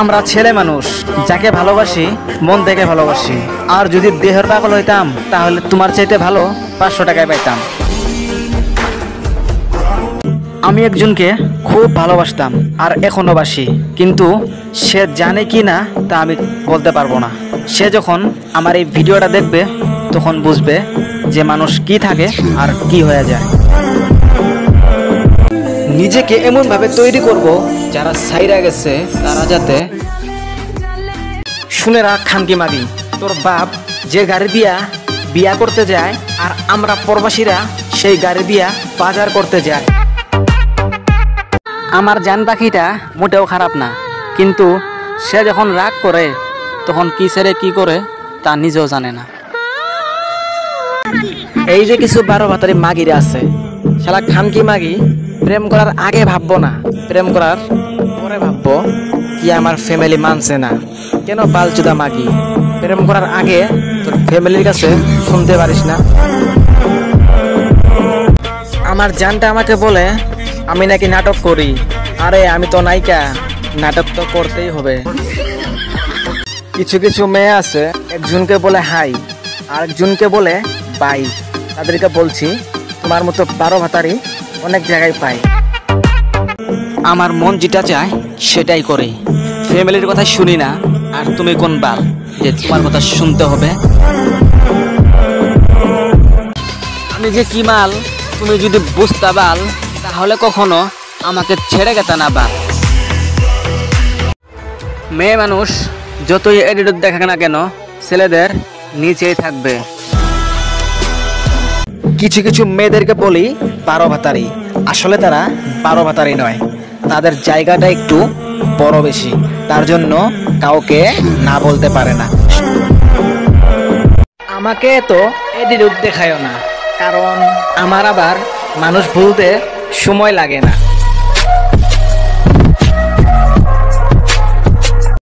আমরা ছেলে মানুষ, যাকে ভালোবাসি মন থেকে ভালোবাসি। আর যদি দেহের পাগল হইতাম তাহলে তোমার চাইতে ভালো 500 টাকায় পাইতাম। আমি একজনকে খুব ভালোবাসতাম আর এখনো বাসি, কিন্তু সে জানে কি না তা আমি বলতে পারবো না। সে যখন আমার এই ভিডিওটা দেখবে তখন বুঝবে যে মানুষ কি থাকে আর কি হয়ে যায়। নিজেকে এমনভাবে তৈরি করব যারা সাইরা গেছে তারা যাতে শুনে রাখ। খানকি মাগি, তোর বাপ যে গাড়ি দিয়া বিয়া করতে যায় আর আমরা প্রবাসীরা সেই গাড়ি দিয়া বাজার করতে যায়। আমার জান পাখিটা মোটেও খারাপ না, কিন্তু সে যখন রাগ করে তখন কি ছেড়ে কি করে তা নিজেও জানে না। এই যে কিছু 12 ভাতারি মাগিরা আছে, শালা খানকি মাগি প্রেম করার আগে ভাববো না, প্রেম করার পরে ভাববো কি আমার ফ্যামিলি মানছে না। কেন বালচুদা মাগি, প্রেম করার আগে তোর ফ্যামিলির কাছে শুনতে পারিস না? আমার জানটা আমাকে বলে আমি নাকি নাটক করি। আরে আমি তো নায়িকা, নাটক তো করতেই হবে। কিছু কিছু মেয়ে আছে, একজনকে বলে হাই আর একজনকে বলে বাই। তাদেরকে বলছি তোমার মতো 12 ভাতারি অনেক জায়গায় পাই। আমার মন যেটা চায় সেটাই করি, ফ্যামিলির কথা শুনি না। আর তুমি কোন বাল যে তোমার কথা শুনতে হবে? আমি যে কি মাল তুমি যদি বুঝতে বাল, তাহলে কখনো আমাকে ছেড়ে গেতে না বাল। মেয়ে মানুষ যতই এডিট দেখা না কেন ছেলেদের নিচেই থাকবে। কিছু কিছু মেয়েদেরকে বলি 12 ভাতারি, আসলে তারা 12 ভাতারি নয়, তাদের জায়গাটা একটু বড় বেশি, তার জন্য কাউকে না বলতে পারে না। আমাকে তো এডিট দেখায়ও না, কারণ আমার আবার মানুষ ভুলতে সময় লাগে না।